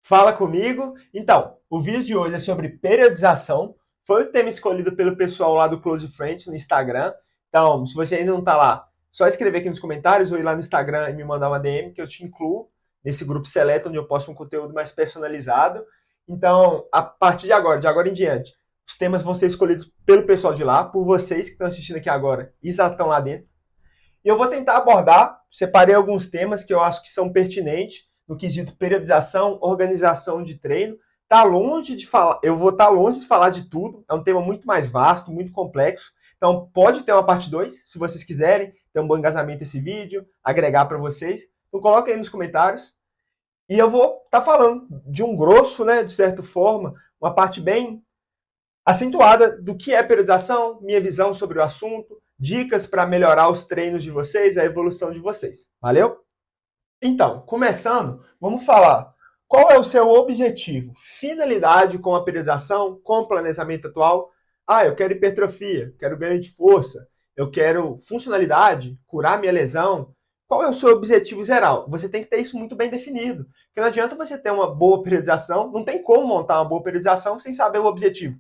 Fala comigo. Então, o vídeo de hoje é sobre periodização. Foi o tema escolhido pelo pessoal lá do Close Friends no Instagram. Então, se você ainda não está lá, só escrever aqui nos comentários ou ir lá no Instagram e me mandar uma DM que eu te incluo nesse grupo seleto onde eu posto um conteúdo mais personalizado. Então, a partir de agora em diante, os temas vão ser escolhidos pelo pessoal de lá, por vocês que estão assistindo aqui agora e já estão lá dentro. E eu vou tentar abordar, separei alguns temas que eu acho que são pertinentes no quesito periodização, organização de treino. Tá longe de falar, eu vou estar longe de falar de tudo, é um tema muito mais vasto, muito complexo. Então pode ter uma parte 2, se vocês quiserem, ter um bom engajamento esse vídeo, agregar para vocês. Então coloca aí nos comentários. E eu vou estar falando de um grosso, né, de certa forma, uma parte bem acentuada do que é periodização, minha visão sobre o assunto, dicas para melhorar os treinos de vocês, a evolução de vocês. Valeu? Então, começando, vamos falar qual é o seu objetivo, finalidade com a periodização, com o planejamento atual. Ah, eu quero hipertrofia, quero ganho de força, eu quero funcionalidade, curar minha lesão. Qual é o seu objetivo geral? Você tem que ter isso muito bem definido. Porque não adianta você ter uma boa periodização, não tem como montar uma boa periodização sem saber o objetivo.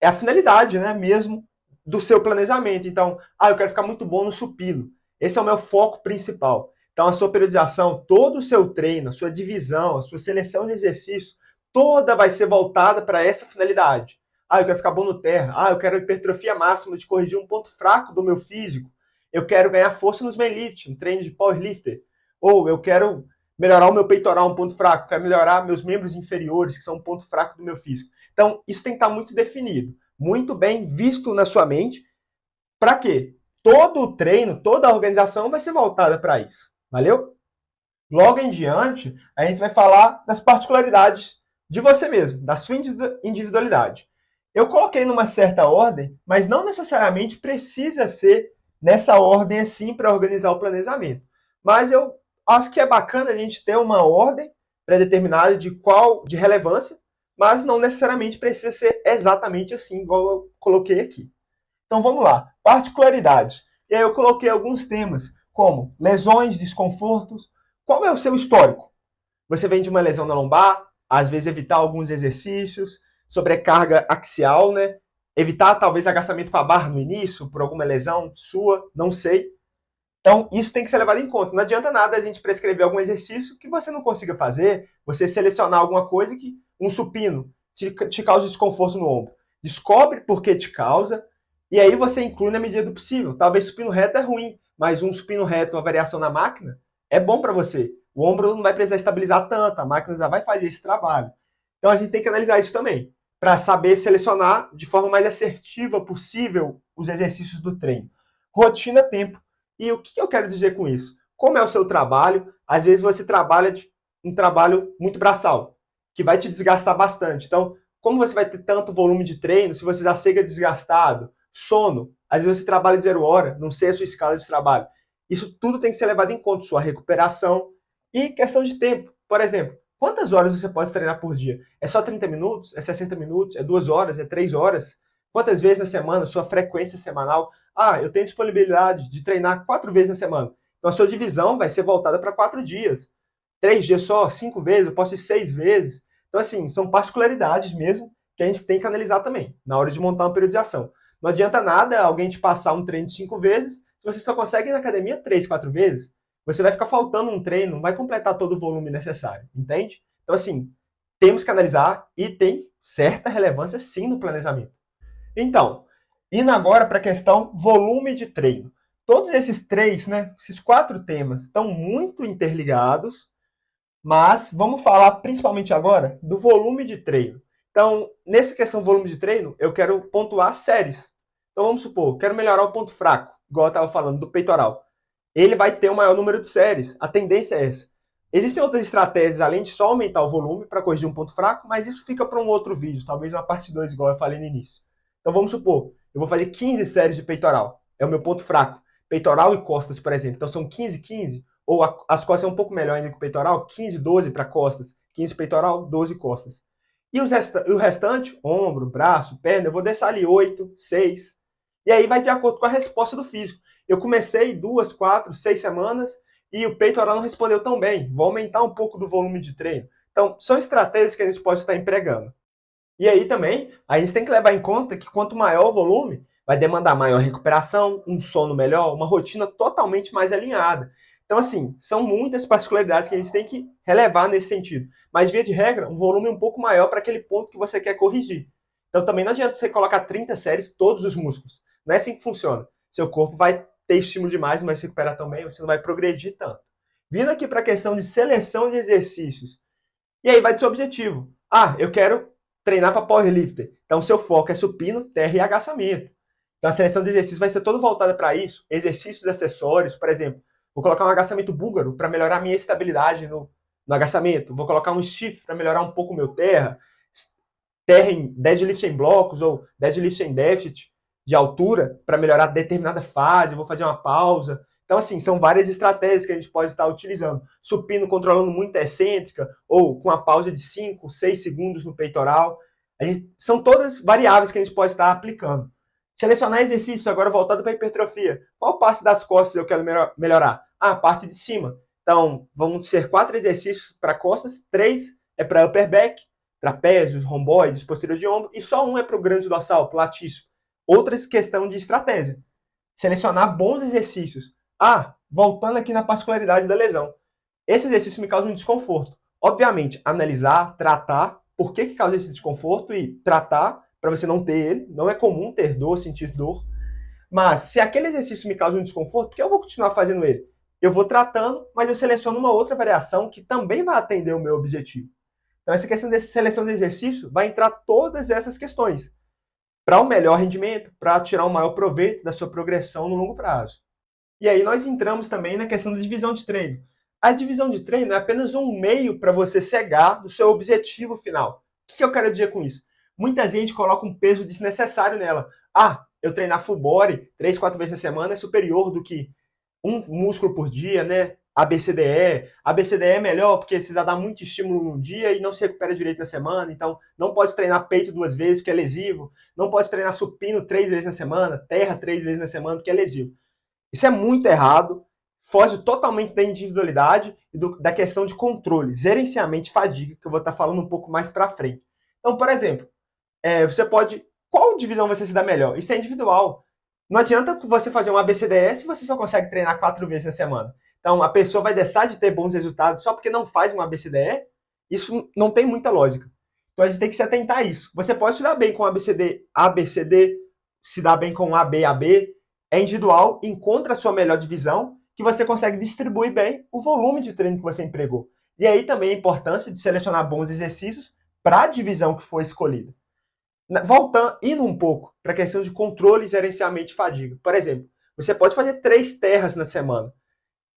É a finalidade, né, mesmo do seu planejamento. Então, eu quero ficar muito bom no supino. Esse é o meu foco principal. Então, a sua periodização, todo o seu treino, a sua divisão, a sua seleção de exercícios, toda vai ser voltada para essa finalidade. Eu quero ficar bom no terra. Eu quero hipertrofia máxima de corrigir um ponto fraco do meu físico. Eu quero ganhar força nos mainlift, um treino de powerlifter. Ou eu quero melhorar o meu peitoral, um ponto fraco. Quero melhorar meus membros inferiores, que são um ponto fraco do meu físico. Então, isso tem que estar muito definido, muito bem visto na sua mente. Para quê? Todo o treino, toda a organização vai ser voltada para isso. Valeu? Logo em diante, a gente vai falar das particularidades de você mesmo, da sua individualidade. Eu coloquei numa certa ordem, mas não necessariamente precisa ser nessa ordem assim para organizar o planejamento. Mas eu acho que é bacana a gente ter uma ordem pré-determinada de relevância, mas não necessariamente precisa ser exatamente assim, igual eu coloquei aqui. Então vamos lá, particularidades. E aí eu coloquei alguns temas, como lesões, desconfortos. Qual é o seu histórico? Você vem de uma lesão na lombar, às vezes evitar alguns exercícios, sobrecarga axial, né? Evitar talvez agachamento com a barra no início, por alguma lesão sua, não sei. Então, isso tem que ser levado em conta. Não adianta nada a gente prescrever algum exercício que você não consiga fazer, você selecionar alguma coisa que um supino te causa desconforto no ombro. Descobre por que te causa e aí você inclui na medida do possível. Talvez supino reto é ruim, mas um supino reto, uma variação na máquina, é bom para você. O ombro não vai precisar estabilizar tanto, a máquina já vai fazer esse trabalho. Então, a gente tem que analisar isso também, para saber selecionar de forma mais assertiva possível os exercícios do treino. Rotina, tempo. E o que eu quero dizer com isso? Como é o seu trabalho? Às vezes você trabalha um trabalho muito braçal, que vai te desgastar bastante. Então, como você vai ter tanto volume de treino, se você já chega desgastado, sono, às vezes você trabalha 0 hora, não sei a sua escala de trabalho. Isso tudo tem que ser levado em conta, sua recuperação e questão de tempo. Por exemplo, quantas horas você pode treinar por dia? É só 30 minutos? É 60 minutos? É 2 horas? É 3 horas? Quantas vezes na semana? Sua frequência semanal? Eu tenho disponibilidade de treinar 4 vezes na semana. Então a sua divisão vai ser voltada para 4 dias. 3 dias só, 5 vezes, eu posso ir 6 vezes. Então, assim, são particularidades mesmo que a gente tem que analisar também, na hora de montar uma periodização. Não adianta nada alguém te passar um treino de 5 vezes, se você só consegue ir na academia 3, 4 vezes, você vai ficar faltando um treino, não vai completar todo o volume necessário, entende? Então, assim, temos que analisar e tem certa relevância sim no planejamento. Então, indo agora para a questão volume de treino. Todos esses três, né, esses 4 temas estão muito interligados, mas vamos falar principalmente agora do volume de treino. Então, nessa questão do volume de treino, eu quero pontuar séries. Então, vamos supor, quero melhorar o ponto fraco, igual eu estava falando, do peitoral. Ele vai ter um maior número de séries. A tendência é essa. Existem outras estratégias, além de só aumentar o volume para corrigir um ponto fraco, mas isso fica para um outro vídeo, talvez uma parte 2, igual eu falei no início. Então, vamos supor, eu vou fazer 15 séries de peitoral. É o meu ponto fraco. Peitoral e costas, por exemplo. Então, são 15, 15. Ou as costas é um pouco melhor ainda que o peitoral, 15, 12 para costas. 15 peitoral, 12 costas. E o restante, ombro, braço, perna, eu vou deixar ali 8, 6. E aí vai de acordo com a resposta do físico. Eu comecei 2, 4, 6 semanas e o peitoral não respondeu tão bem. Vou aumentar um pouco do volume de treino. Então, são estratégias que a gente pode estar empregando. E aí também, a gente tem que levar em conta que quanto maior o volume, vai demandar maior recuperação, um sono melhor, uma rotina totalmente mais alinhada. Então, assim, são muitas particularidades que a gente tem que relevar nesse sentido. Mas, via de regra, um volume um pouco maior para aquele ponto que você quer corrigir. Então, também não adianta você colocar 30 séries todos os músculos. Não é assim que funciona. Seu corpo vai ter estímulo demais, não vai se recuperar tão bem, você não vai progredir tanto. Vindo aqui para a questão de seleção de exercícios. E aí vai do seu objetivo. Ah, eu quero treinar para powerlifter. Então, seu foco é supino, terra e agachamento. Então, a seleção de exercícios vai ser toda voltada para isso. Exercícios acessórios, por exemplo, vou colocar um agachamento búlgaro para melhorar a minha estabilidade no agachamento. Vou colocar um stiff para melhorar um pouco o meu terra. Terra em deadlift em blocos ou deadlift em déficit de altura para melhorar determinada fase. Vou fazer uma pausa. Então, assim, são várias estratégias que a gente pode estar utilizando. Supino controlando muito a excêntrica, ou com a pausa de 5, 6 segundos no peitoral. São todas variáveis que a gente pode estar aplicando. Selecionar exercícios agora voltado para a hipertrofia. Qual parte das costas eu quero melhorar? Ah, a parte de cima. Então, vão ser 4 exercícios para costas, 3 é para upper back, trapézios, romboides, posterior de ombro, e só um é para o grande dorsal, platício. Outra questão de estratégia. Selecionar bons exercícios. Ah, voltando aqui na particularidade da lesão. Esse exercício me causa um desconforto. Obviamente, analisar, tratar por que causa esse desconforto e tratar para você não ter ele. Não é comum ter dor, sentir dor. Mas se aquele exercício me causa um desconforto, por que eu vou continuar fazendo ele? Eu vou tratando, mas eu seleciono uma outra variação que também vai atender o meu objetivo. Então, essa questão de seleção de exercício vai entrar todas essas questões para um melhor rendimento, para tirar um maior proveito da sua progressão no longo prazo. E aí nós entramos também na questão da divisão de treino. A divisão de treino é apenas um meio para você chegar no seu objetivo final. O que eu quero dizer com isso? Muita gente coloca um peso desnecessário nela. Ah, eu treinar full body 3, 4 vezes na semana é superior do que um músculo por dia, né? ABCDE. ABCDE é melhor porque precisa dar muito estímulo num dia e não se recupera direito na semana. Então, não pode treinar peito 2 vezes porque é lesivo. Não pode treinar supino 3 vezes na semana, terra 3 vezes na semana porque é lesivo. Isso é muito errado, foge totalmente da individualidade e da questão de controle, gerenciamento e fadiga, que eu vou estar falando um pouco mais para frente. Então, por exemplo, você pode... Qual divisão você se dá melhor? Isso é individual. Não adianta você fazer um ABCDE se você só consegue treinar 4 vezes na semana. Então, a pessoa vai deixar de ter bons resultados só porque não faz um ABCDE? Isso não tem muita lógica. Então, a gente tem que se atentar a isso. Você pode se dar bem com ABCD, ABCD, se dar bem com AB, AB, é individual, encontra a sua melhor divisão, que você consegue distribuir bem o volume de treino que você empregou. E aí também a importância de selecionar bons exercícios para a divisão que for escolhida. Voltando, indo um pouco para a questão de controle, gerenciamento e fadiga. Por exemplo, você pode fazer 3 terras na semana.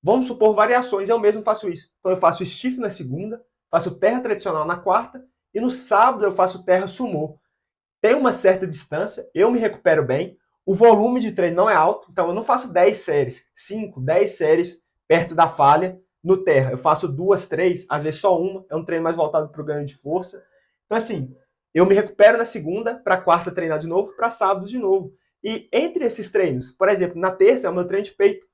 Vamos supor variações, eu mesmo faço isso. Então eu faço stiff na segunda, faço terra tradicional na quarta, e no sábado eu faço terra sumô. Tem uma certa distância, eu me recupero bem, o volume de treino não é alto, então eu não faço 10 séries, 5, 10 séries perto da falha no terra. Eu faço 2, 3, às vezes só uma, é um treino mais voltado para o ganho de força. Então assim, eu me recupero na segunda, para quarta treinar de novo, para sábado de novo. E entre esses treinos, por exemplo, na terça é o meu treino de peito,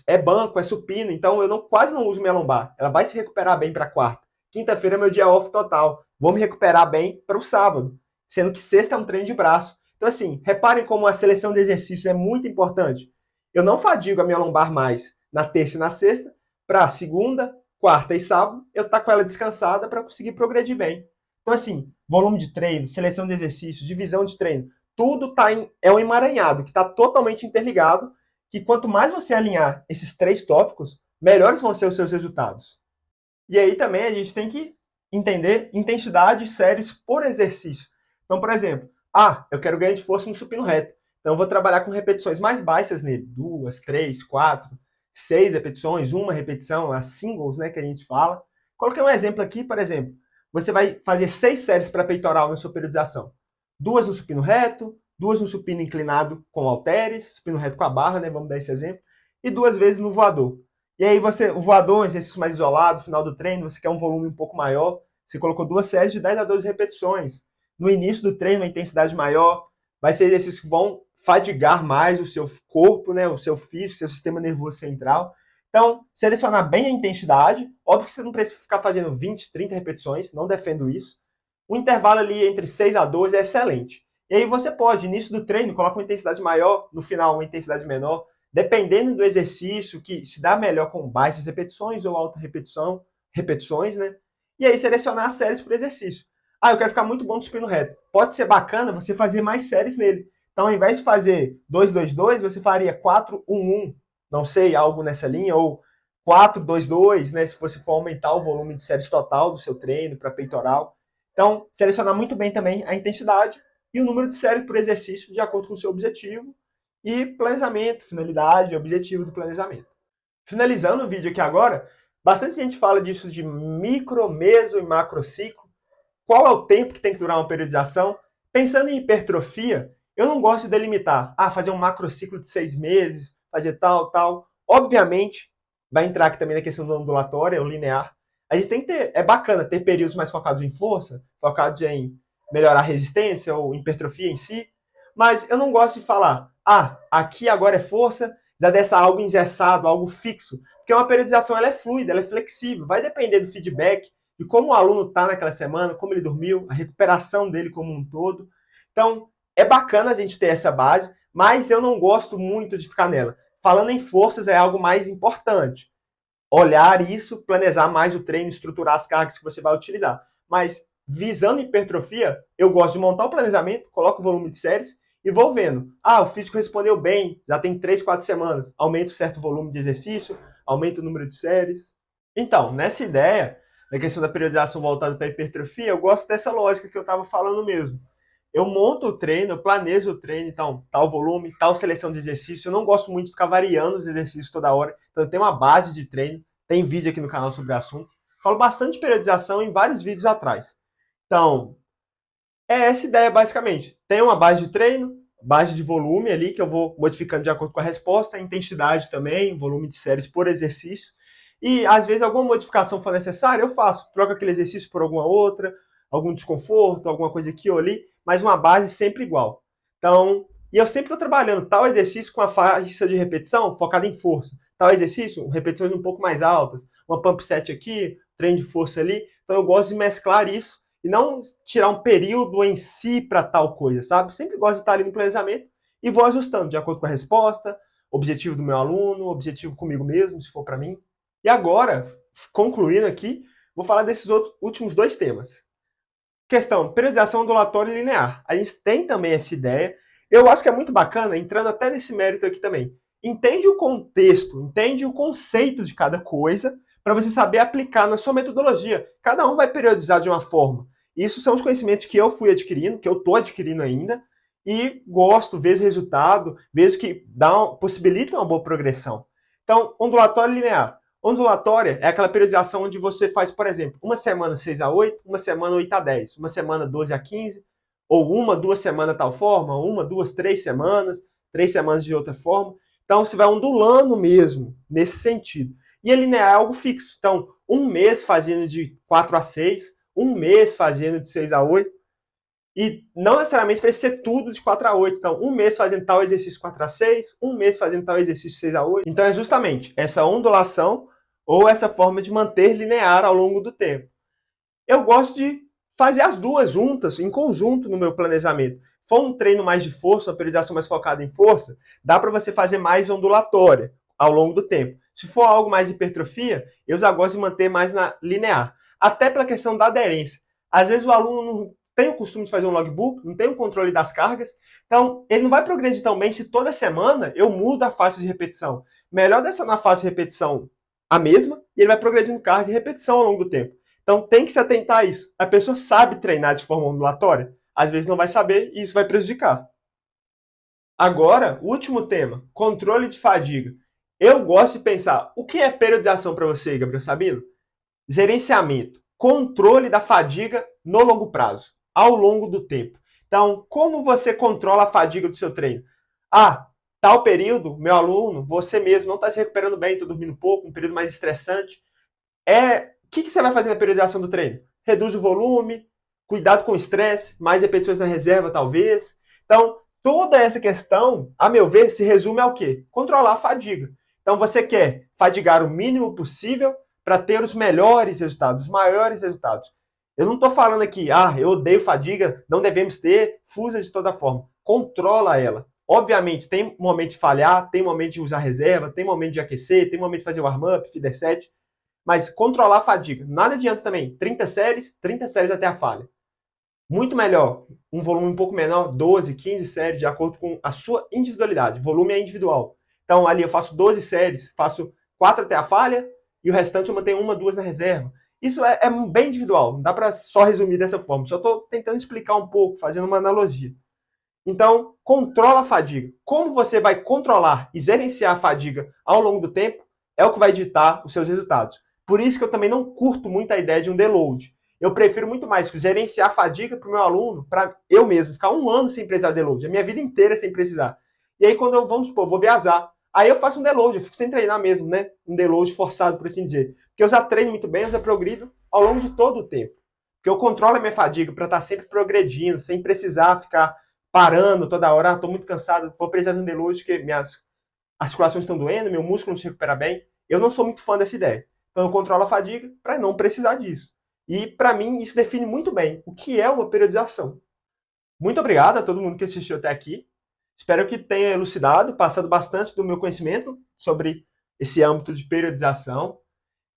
é banco, é supino, então eu quase não uso minha lombar. Ela vai se recuperar bem para quarta. Quinta-feira é meu dia off total. Vou me recuperar bem para o sábado, sendo que sexta é um treino de braço. Então, assim, reparem como a seleção de exercícios é muito importante. Eu não fadigo a minha lombar mais na terça e na sexta, para segunda, quarta e sábado, eu estar com ela descansada para conseguir progredir bem. Então, assim, volume de treino, seleção de exercícios, divisão de treino, tudo é um emaranhado que está totalmente interligado, que quanto mais você alinhar esses 3 tópicos, melhores vão ser os seus resultados. E aí também a gente tem que entender intensidade e séries por exercício. Então, por exemplo, eu quero ganhar de força no supino reto. Então, eu vou trabalhar com repetições mais baixas nele. 2, 3, 4, 6 repetições, uma repetição, as singles, né, que a gente fala. Coloquei um exemplo aqui, por exemplo. Você vai fazer 6 séries para peitoral na sua periodização. 2 no supino reto, 2 no supino inclinado com halteres, supino reto com a barra, né, vamos dar esse exemplo, e 2 vezes no voador. E aí o voador, um exercício mais isolado, no final do treino, você quer um volume um pouco maior, você colocou 2 séries de 10 a 12 repetições. No início do treino, uma intensidade maior, vai ser exercícios que vão fadigar mais o seu corpo, né, o seu físico, o seu sistema nervoso central. Então, selecionar bem a intensidade. Óbvio que você não precisa ficar fazendo 20, 30 repetições, não defendo isso. O intervalo ali entre 6 a 12 é excelente. E aí você pode, início do treino, coloca uma intensidade maior, no final uma intensidade menor, dependendo do exercício, que se dá melhor com baixas repetições ou alta repetição, repetições, né? E aí selecionar as séries por exercício. Ah, eu quero ficar muito bom no supino reto. Pode ser bacana você fazer mais séries nele. Então, ao invés de fazer 2-2-2, você faria 4-1-1, não sei, algo nessa linha, ou 4-2-2, né? Se você for aumentar o volume de séries total do seu treino para peitoral. Então, selecionar muito bem também a intensidade e o número de séries por exercício de acordo com o seu objetivo e planejamento, finalidade, objetivo do planejamento. Finalizando o vídeo aqui agora, bastante gente fala disso de micro, meso e macro ciclo. Qual é o tempo que tem que durar uma periodização? Pensando em hipertrofia, eu não gosto de delimitar. Fazer um macrociclo de 6 meses, fazer tal, tal. Obviamente, vai entrar aqui também na questão do ondulatório, o linear. A gente tem que ter, é bacana ter períodos mais focados em força, focados em melhorar a resistência ou hipertrofia em si, mas eu não gosto de falar, aqui agora é força, já dessa algo engessado, algo fixo, porque uma periodização ela é fluida, ela é flexível, vai depender do feedback, de como o aluno está naquela semana, como ele dormiu, a recuperação dele como um todo. Então, é bacana a gente ter essa base, mas eu não gosto muito de ficar nela. Falando em forças é algo mais importante. Olhar isso, planejar mais o treino, estruturar as cargas que você vai utilizar. Mas, visando hipertrofia, eu gosto de montar o planejamento, coloco o volume de séries e vou vendo. O físico respondeu bem, já tem 3, 4 semanas. Aumento certo volume de exercício, aumento o número de séries. Então, nessa ideia, na questão da periodização voltada para a hipertrofia, eu gosto dessa lógica que eu estava falando mesmo. Eu monto o treino, eu planejo o treino, então, tal volume, tal seleção de exercício. Eu não gosto muito de ficar variando os exercícios toda hora. Então, eu tenho uma base de treino. Tem vídeo aqui no canal sobre o assunto. Falo bastante de periodização em vários vídeos atrás. Então, é essa ideia basicamente. Tem uma base de treino, base de volume ali, que eu vou modificando de acordo com a resposta, a intensidade também, volume de séries por exercício. E às vezes alguma modificação for necessária, eu faço. Troco aquele exercício por alguma outra, algum desconforto, alguma coisa aqui ou ali, mas uma base sempre igual. Então, e eu sempre estou trabalhando tal exercício com a faixa de repetição focada em força. Tal exercício, repetições um pouco mais altas, uma pump set aqui, treino de força ali. Então eu gosto de mesclar isso e não tirar um período em si para tal coisa, sabe? Sempre gosto de estar ali no planejamento e vou ajustando de acordo com a resposta, objetivo do meu aluno, objetivo comigo mesmo, se for para mim. E agora, concluindo aqui, vou falar desses outros últimos dois temas. Questão, periodização ondulatória e linear. A gente tem também essa ideia. Eu acho que é muito bacana, entrando até nesse mérito aqui também. Entende o contexto, entende o conceito de cada coisa, para você saber aplicar na sua metodologia. Cada um vai periodizar de uma forma. Isso são os conhecimentos que eu fui adquirindo, que eu estou adquirindo ainda, e gosto, vejo resultado, vejo que possibilita uma boa progressão. Então, ondulatório e linear. Ondulatória é aquela periodização onde você faz, por exemplo, uma semana 6 a 8, uma semana 8 a 10, uma semana 12 a 15, ou uma, 2 semanas tal forma, uma, 2, 3 semanas, 3 semanas de outra forma. Então, você vai ondulando mesmo, nesse sentido. E a linear é algo fixo. Então, um mês fazendo de 4 a 6, um mês fazendo de 6 a 8, e não necessariamente precisa ser tudo de 4 a 8. Então, um mês fazendo tal exercício 4 a 6, um mês fazendo tal exercício 6 a 8. Então, é justamente essa ondulação ou essa forma de manter linear ao longo do tempo. Eu gosto de fazer as duas juntas, em conjunto, no meu planejamento. Se for um treino mais de força, uma periodização mais focada em força, dá para você fazer mais ondulatória ao longo do tempo. Se for algo mais hipertrofia, eu já gosto de manter mais na linear. Até pela questão da aderência. Às vezes o aluno não tem o costume de fazer um logbook, não tem o controle das cargas, então ele não vai progredir tão bem se toda semana eu mudo a faixa de repetição. Melhor deixar na faixa de repetição a mesma e ele vai progredindo carga e repetição ao longo do tempo. Então tem que se atentar a isso. A pessoa sabe treinar de forma ondulatória? Às vezes não vai saber e isso vai prejudicar. Agora, o último tema, controle de fadiga. Eu gosto de pensar, o que é periodização para você, Gabriel Sabino? Gerenciamento, controle da fadiga no longo prazo, ao longo do tempo. Então, como você controla a fadiga do seu treino? Tal período, meu aluno, você mesmo não está se recuperando bem, está dormindo pouco, um período mais estressante. O que você vai fazer na periodização do treino? Reduz o volume, cuidado com o estresse, mais repetições na reserva, talvez. Então, toda essa questão, a meu ver, se resume ao quê? Controlar a fadiga. Então você quer fadigar o mínimo possível para ter os melhores resultados, os maiores resultados. Eu não estou falando aqui, eu odeio fadiga, não devemos ter, fusa de toda forma. Controla ela. Obviamente, tem momento de falhar, tem momento de usar reserva, tem momento de aquecer, tem momento de fazer warm-up, feeder set, mas controlar a fadiga. Nada adianta também 30 séries até a falha. Muito melhor, um volume um pouco menor, 12, 15 séries, de acordo com a sua individualidade. Volume é individual. Então, ali eu faço 12 séries, faço 4 até a falha, e o restante eu mantenho 1, 2 na reserva. Isso é bem individual, não dá para só resumir dessa forma. Só estou tentando explicar um pouco, fazendo uma analogia. Então, controla a fadiga. Como você vai controlar e gerenciar a fadiga ao longo do tempo é o que vai ditar os seus resultados. Por isso que eu também não curto muito a ideia de um deload. Eu prefiro muito mais gerenciar a fadiga para o meu aluno, para eu mesmo ficar 1 ano sem precisar de deload, a minha vida inteira sem precisar. E aí, quando eu, vamos supor, vou viajar, aí eu faço um deload, eu fico sem treinar mesmo, né? Um deload forçado, por assim dizer. Porque eu já treino muito bem, eu já progrido ao longo de todo o tempo. Porque eu controlo a minha fadiga para estar sempre progredindo, sem precisar ficar parando toda hora, estou muito cansado, vou precisar de um deload, porque minhas articulações estão doendo, meu músculo não se recupera bem. Eu não sou muito fã dessa ideia. Então eu controlo a fadiga para não precisar disso. E para mim isso define muito bem o que é uma periodização. Muito obrigado a todo mundo que assistiu até aqui. Espero que tenha elucidado, passado bastante do meu conhecimento sobre esse âmbito de periodização.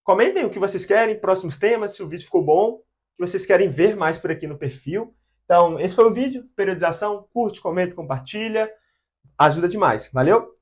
Comentem o que vocês querem, próximos temas, se o vídeo ficou bom, o que vocês querem ver mais por aqui no perfil. Então, esse foi o vídeo, periodização, curte, comenta, compartilha, ajuda demais. Valeu?